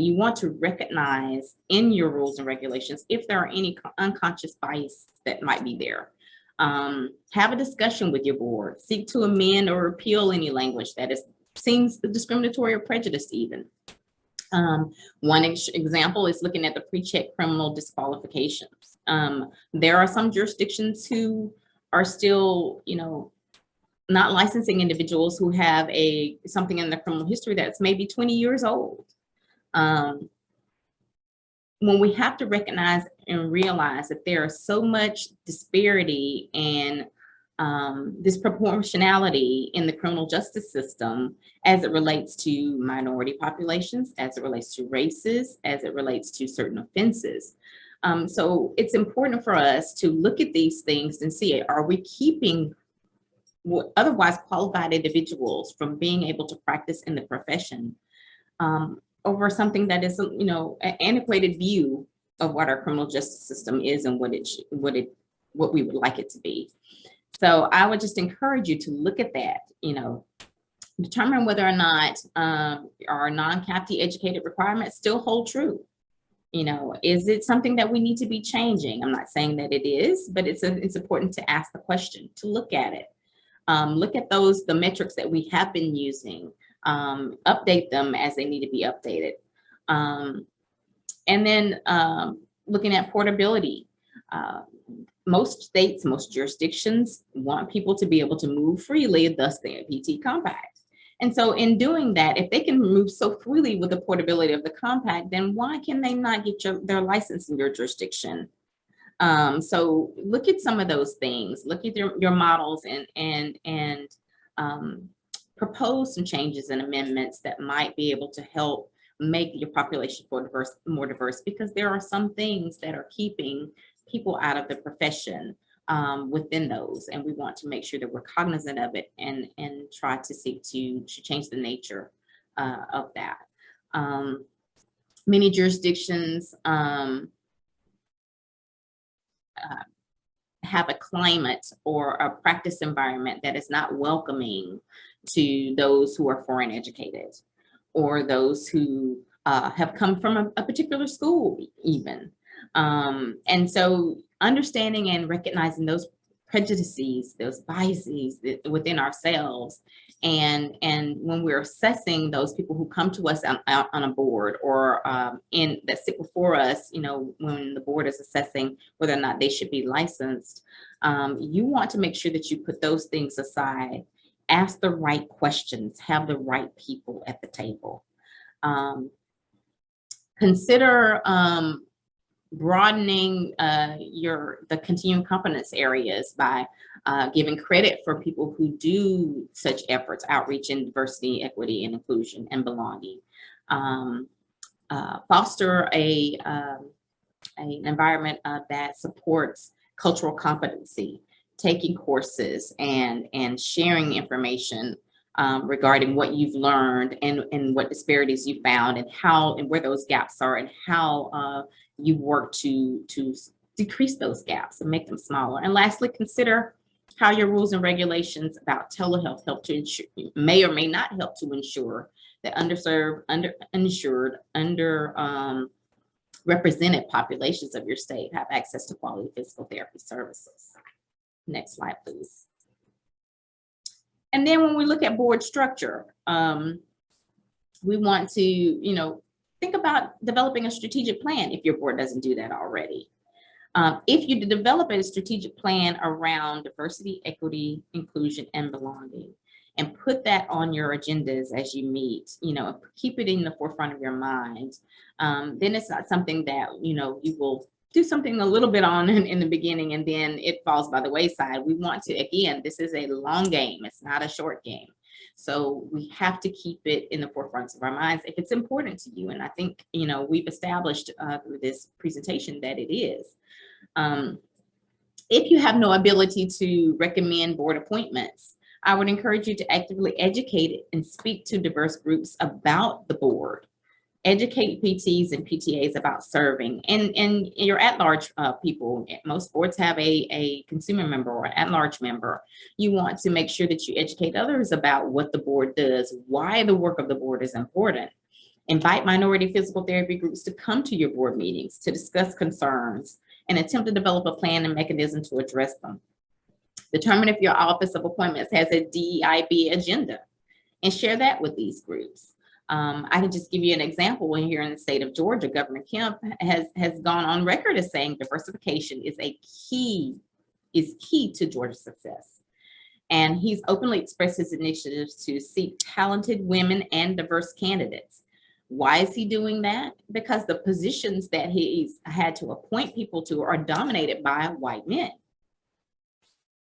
you want to recognize in your rules and regulations if there are any unconscious bias that might be there. Have a discussion with your board. Seek to amend or repeal any language that seems discriminatory or prejudiced even. One example is looking at the pre-check criminal disqualifications. There are some jurisdictions who are still, not licensing individuals who have something in their criminal history that's maybe 20 years old. When we have to recognize and realize that there is so much disparity and disproportionality in the criminal justice system as it relates to minority populations, as it relates to races, as it relates to certain offenses. So it's important for us to look at these things and see, are we keeping otherwise qualified individuals from being able to practice in the profession over something that is, an antiquated view of what our criminal justice system is and what we would like it to be. So I would just encourage you to look at that, determine whether or not our non-CAPTE educated requirements still hold true. Is it something that we need to be changing? I'm not saying that it is, but it's important to ask the question, to look at it. Look at the metrics that we have been using, update them as they need to be updated. And then looking at portability. Most states, most jurisdictions want people to be able to move freely, thus the PT compact. And so in doing that, if they can move so freely with the portability of the compact, then why can they not get their license in your jurisdiction? So look at some of those things, look at your models and propose some changes and amendments that might be able to help make your population more diverse, because there are some things that are keeping people out of the profession within those, and we want to make sure that we're cognizant of it and try to seek to change the nature of that. Many jurisdictions have a climate or a practice environment that is not welcoming to those who are foreign educated or those who have come from a particular school even. And so understanding and recognizing those prejudices, those biases within ourselves, and when we're assessing those people who come to us on a board or that sit before us, when the board is assessing whether or not they should be licensed, you want to make sure that you put those things aside, ask the right questions, have the right people at the table. Consider broadening the continuing competence areas by giving credit for people who do such efforts, outreach in diversity, equity, and inclusion and belonging. Foster an environment that supports cultural competency, taking courses and sharing information regarding what you've learned and what disparities you found and where those gaps are and how you work to decrease those gaps and make them smaller. And lastly, consider how your rules and regulations about telehealth help to ensure, may or may not help to ensure that underserved, underinsured, represented populations of your state have access to quality physical therapy services. Next slide, please. And then when we look at board structure, we want to, think about developing a strategic plan if your board doesn't do that already. If you develop a strategic plan around diversity, equity, inclusion, and belonging, and put that on your agendas as you meet, keep it in the forefront of your mind, then it's not something that, you will do something a little bit on in the beginning and then it falls by the wayside. We want to, again, this is a long game. It's not a short game. So we have to keep it in the forefront of our minds if it's important to you. And I think, you know, we've established through this presentation that it is. If you have no ability to recommend board appointments, I would encourage you to actively educate and speak to diverse groups about the board. Educate PTs and PTAs about serving, and your at-large people. Most boards have a consumer member or an at-large member. You want to make sure that you educate others about what the board does, why the work of the board is important. Invite minority physical therapy groups to come to your board meetings to discuss concerns and attempt to develop a plan and mechanism to address them. Determine if your Office of Appointments has a DEIB agenda and share that with these groups. I can just give you an example. When here in the state of Georgia, Governor Kemp has gone on record as saying diversification is key to Georgia's success. And he's openly expressed his initiatives to seek talented women and diverse candidates. Why is he doing that? Because the positions that he's had to appoint people to are dominated by white men.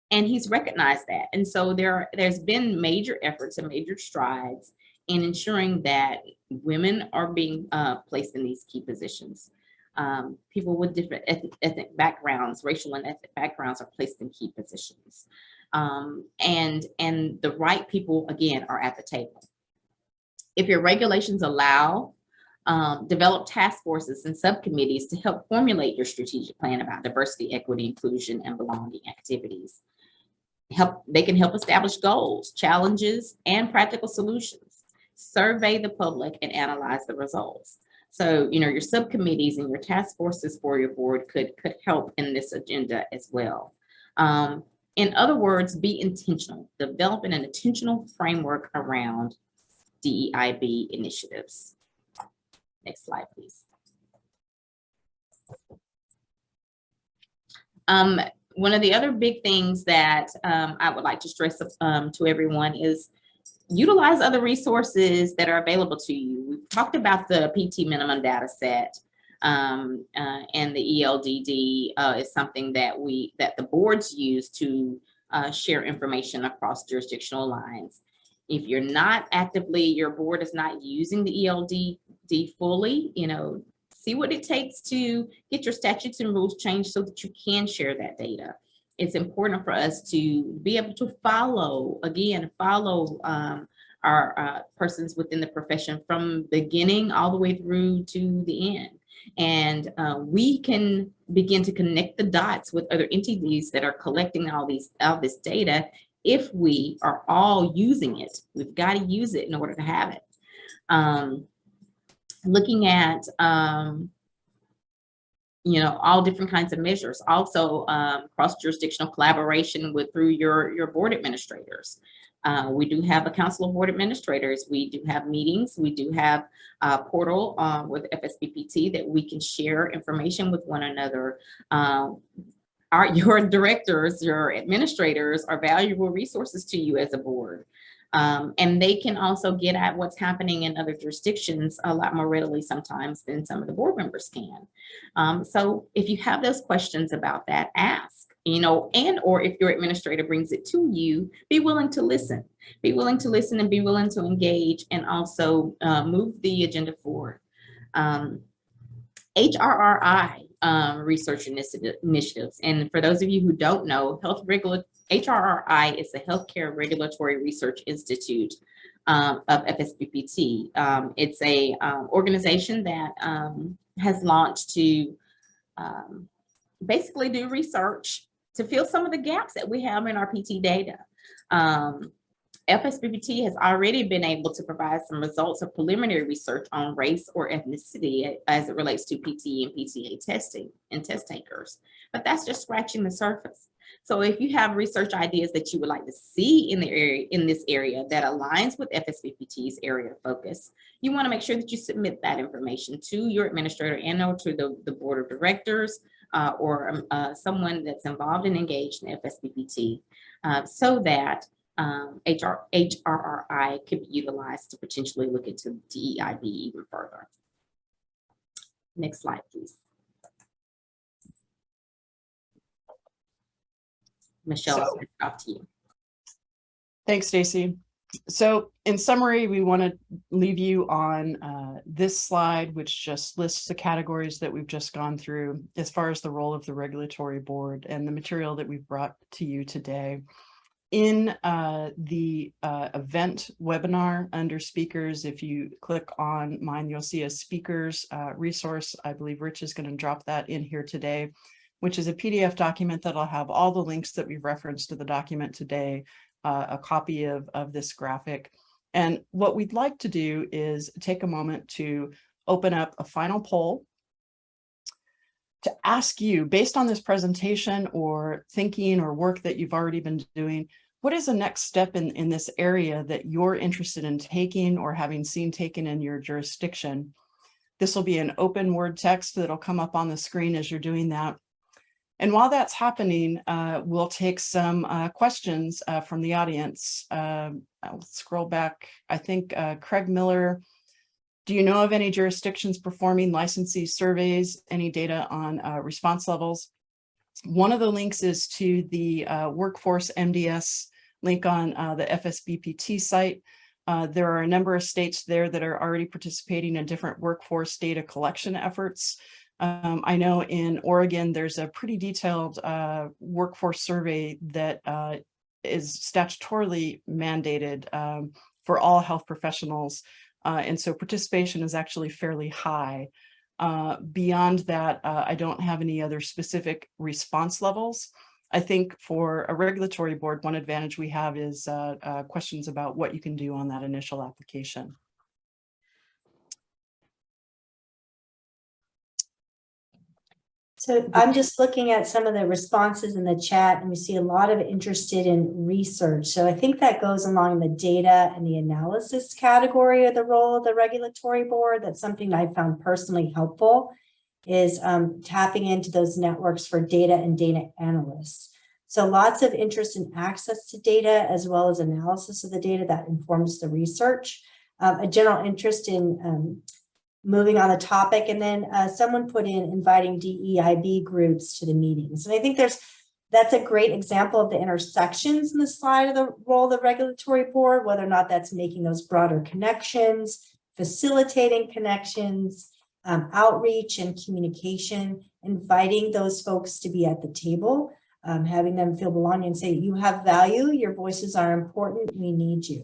And he's recognized that. And so there's been major efforts and major strides in ensuring that women are being placed in these key positions. People with different ethnic backgrounds, racial and ethnic backgrounds, are placed in key positions. And the right people, again, are at the table. If your regulations allow, develop task forces and subcommittees to help formulate your strategic plan about diversity, equity, inclusion, and belonging activities. They can help establish goals, challenges, and practical solutions. Survey the public and analyze the results. So, you know, your subcommittees and your task forces for your board could help in this agenda as well. In other words, be intentional. Develop an intentional framework around DEIB initiatives. Next slide, please. One of the other big things that I would like to stress to everyone is utilize other resources that are available to you. We've talked about the PT minimum data set, and the ELDD is something that the boards use to share information across jurisdictional lines. If you're not actively, your board is not using the ELDD fully, you know, see what it takes to get your statutes and rules changed so that you can share that data. It's important for us to be able to follow our persons within the profession from beginning all the way through to the end. And we can begin to connect the dots with other entities that are collecting all this data if we are all using it. We've got to use it in order to have it. Looking at you know, all different kinds of measures. Also, cross-jurisdictional collaboration through your board administrators. We do have a council of board administrators. We do have meetings. We do have a portal with FSBPT that we can share information with one another. Your directors, your administrators are valuable resources to you as a board. And they can also get at what's happening in other jurisdictions a lot more readily sometimes than some of the board members can. So if you have those questions about that, ask, you know, or if your administrator brings it to you, be willing to listen. Be willing to listen and be willing to engage and also move the agenda forward. HRRI research initiatives. And for those of you who don't know, HRRI is the Healthcare Regulatory Research Institute of FSBPT. It's a organization that has launched to basically do research to fill some of the gaps that we have in our PT data. FSBPT has already been able to provide some results of preliminary research on race or ethnicity as it relates to PT and PTA testing and test takers, but that's just scratching the surface. So if you have research ideas that you would like to see in this area that aligns with FSBPT's area of focus, you want to make sure that you submit that information to your administrator and or to the board of directors or someone that's involved and engaged in FSBPT so that HRRI could be utilized to potentially look into DEIB even further. Next slide, please. Michelle, So- I'll pass it off to you. Thanks, Stacy. So in summary, we want to leave you on this slide, which just lists the categories that we've just gone through as far as the role of the regulatory board and the material that we've brought to you today. In the event webinar under speakers, if you click on mine, you'll see a speakers resource. I believe Rich is going to drop that in here today, which is a PDF document that'll have all the links that we've referenced to the document today, a copy of this graphic. And what we'd like to do is take a moment to open up a final poll to ask you, based on this presentation or thinking or work that you've already been doing, what is the next step in this area that you're interested in taking or having seen taken in your jurisdiction? This will be an open word text that'll come up on the screen as you're doing that. And while that's happening, we'll take some questions from the audience. I'll scroll back. I think Craig Miller, do you know of any jurisdictions performing licensee surveys, any data on response levels? One of the links is to the Workforce MDS link on the FSBPT site. There are a number of states there that are already participating in different workforce data collection efforts. I know in Oregon, there's a pretty detailed workforce survey that is statutorily mandated for all health professionals. And so participation is actually fairly high. Beyond that, I don't have any other specific response levels. I think for a regulatory board, one advantage we have is questions about what you can do on that initial application. So I'm just looking at some of the responses in the chat, and we see a lot of interested in research. So I think that goes along the data and the analysis category of the role of the regulatory board. That's something I found personally helpful, is tapping into those networks for data and data analysts. So lots of interest in access to data as well as analysis of the data that informs the research. A general interest in moving on the topic, and then someone put in inviting DEIB groups to the meetings. And I think that's a great example of the intersections in the slide of the role of the regulatory board, whether or not that's making those broader connections, facilitating connections, outreach and communication, inviting those folks to be at the table, having them feel belonging and say, you have value, your voices are important, we need you.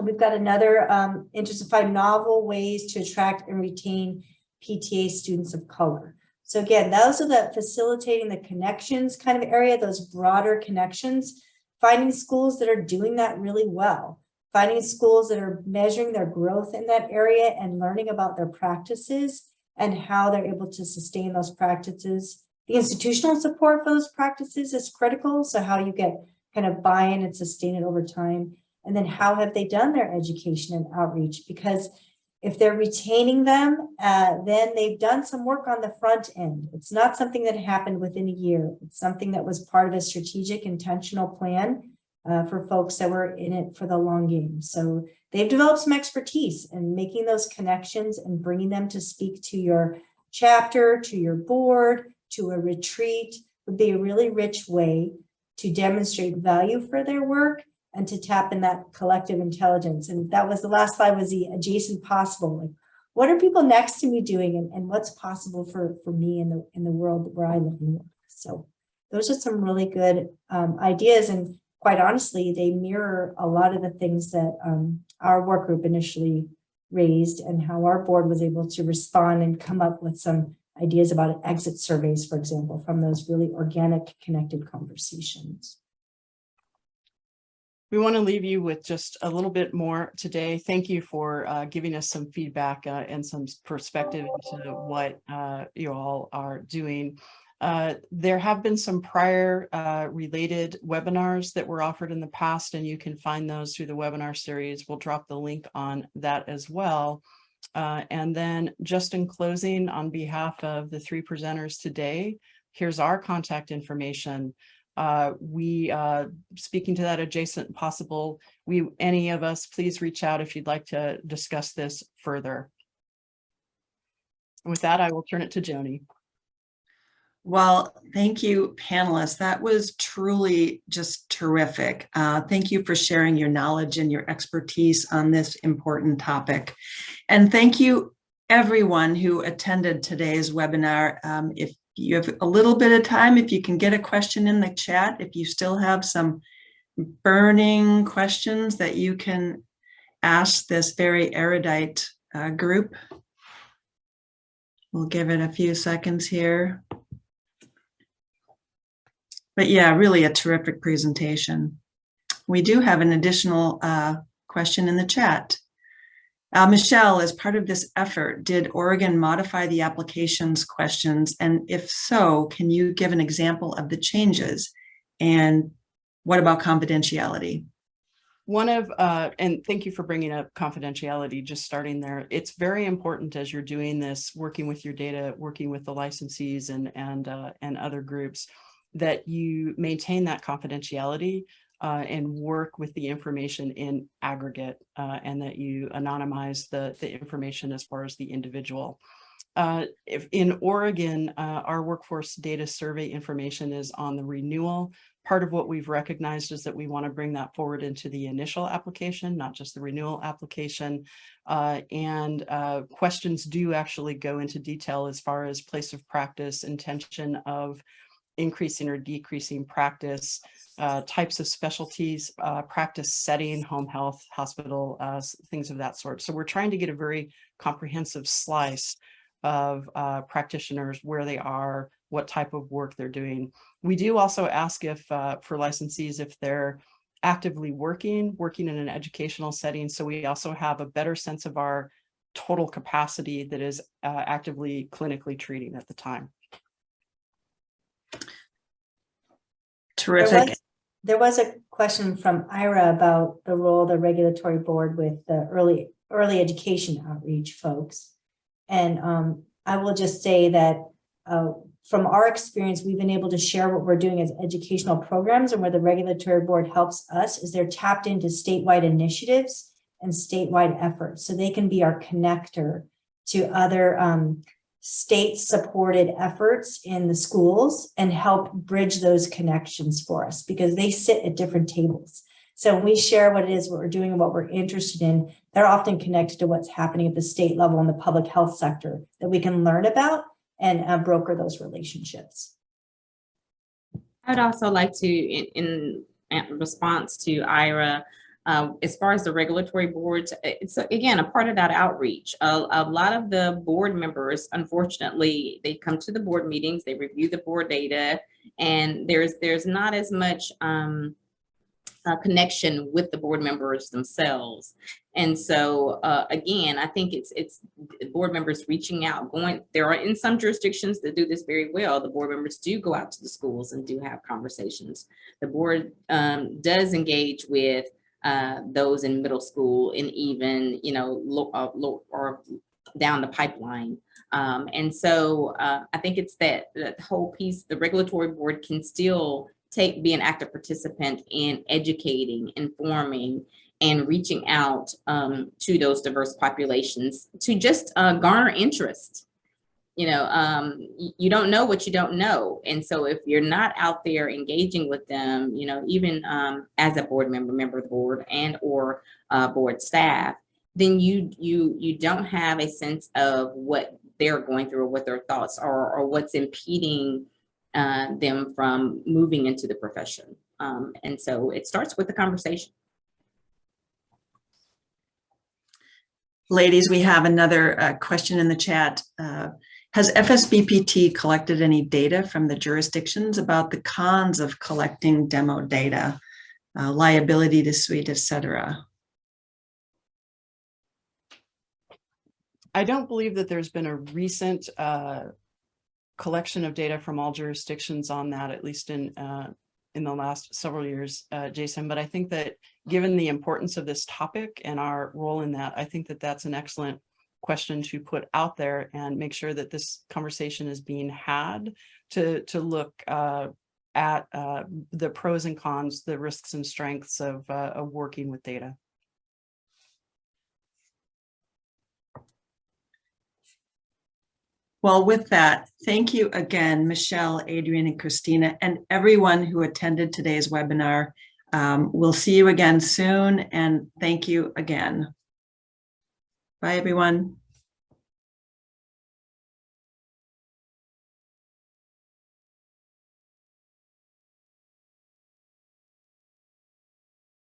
We've got another interest to find novel ways to attract and retain PTA students of color. So again, those are the facilitating the connections kind of area, those broader connections, finding schools that are doing that really well, finding schools that are measuring their growth in that area and learning about their practices and how they're able to sustain those practices. The institutional support for those practices is critical. So how you get kind of buy-in and sustain it over time. And then how have they done their education and outreach? Because if they're retaining them, then they've done some work on the front end. It's not something that happened within a year. It's something that was part of a strategic, intentional plan for folks that were in it for the long game. So they've developed some expertise in making those connections and bringing them to speak to your chapter, to your board, to a retreat would be a really rich way to demonstrate value for their work and to tap in that collective intelligence. And that was the last slide, was the adjacent possible. Like, what are people next to me doing, and what's possible for me in the world where I live and work? So those are some really good ideas. And quite honestly, they mirror a lot of the things that our work group initially raised and how our board was able to respond and come up with some ideas about exit surveys, for example, from those really organic, connected conversations. We want to leave you with just a little bit more today. Thank you for giving us some feedback and some perspective into what you all are doing. There have been some prior related webinars that were offered in the past, and you can find those through the webinar series. We'll drop the link on that as well. And then just in closing, on behalf of the three presenters today, here's our contact information. Speaking to that adjacent possible, any of us, please reach out if you'd like to discuss this further. And with that, I will turn it to Joni. Well, thank you, panelists. That was truly just terrific. Thank you for sharing your knowledge and your expertise on this important topic. And thank you, everyone who attended today's webinar. If you have a little bit of time, if you can get a question in the chat, if you still have some burning questions that you can ask this very erudite group. We'll give it a few seconds here. But yeah, really a terrific presentation. We do have an additional question in the chat. Michelle, as part of this effort, did Oregon modify the applications questions? And if so, can you give an example of the changes? And what about confidentiality? And thank you for bringing up confidentiality, just starting there. It's very important as you're doing this, working with your data, working with the licensees and other groups, that you maintain that confidentiality and work with the information in aggregate, and that you anonymize the information as far as the individual. If in Oregon, our workforce data survey information is on the renewal. Part of what we've recognized is that we want to bring that forward into the initial application, not just the renewal application. Questions do actually go into detail as far as place of practice, intention of increasing or decreasing practice, types of specialties, practice setting, home health, hospital, things of that sort. So we're trying to get a very comprehensive slice of practitioners, where they are, what type of work they're doing. We do also ask if for licensees, if they're actively working in an educational setting. So we also have a better sense of our total capacity that is actively clinically treating at the time. Terrific. There was a question from Ira about the role of the regulatory board with the early education outreach folks. And I will just say that from our experience, we've been able to share what we're doing as educational programs, and where the regulatory board helps us is they're tapped into statewide initiatives and statewide efforts. So they can be our connector to other state-supported efforts in the schools and help bridge those connections for us, because they sit at different tables. So when we share what it is, what we're doing, and what we're interested in, they're often connected to what's happening at the state level in the public health sector that we can learn about and broker those relationships. I'd also like to, in response to Ira, as far as the regulatory boards, it's again a part of that outreach. A lot of the board members, unfortunately, they come to the board meetings, they review the board data, and there's not as much connection with the board members themselves. And so again, I think it's board members reaching out, there are in some jurisdictions that do this very well. The board members do go out to the schools and do have conversations. The board does engage with those in middle school and even, low or down the pipeline. And so I think it's that whole piece, the regulatory board can still be an active participant in educating, informing, and reaching out to those diverse populations to just garner interest. You don't know what you don't know. And so if you're not out there engaging with them, even as a board member of the board and or board staff, then you don't have a sense of what they're going through or what their thoughts are or what's impeding them from moving into the profession. And so it starts with the conversation. Ladies, we have another question in the chat. Has FSBPT collected any data from the jurisdictions about the cons of collecting demo data, liability to suite, et cetera? I don't believe that there's been a recent collection of data from all jurisdictions on that, at least in the last several years, Jason. But I think that given the importance of this topic and our role in that, I think that that's an excellent question to put out there and make sure that this conversation is being had to look at the pros and cons, the risks and strengths of working with data. Well, with that, thank you again, Michelle, Adrian, and Christina, and everyone who attended today's webinar. We'll see you again soon, and thank you again. Bye, everyone.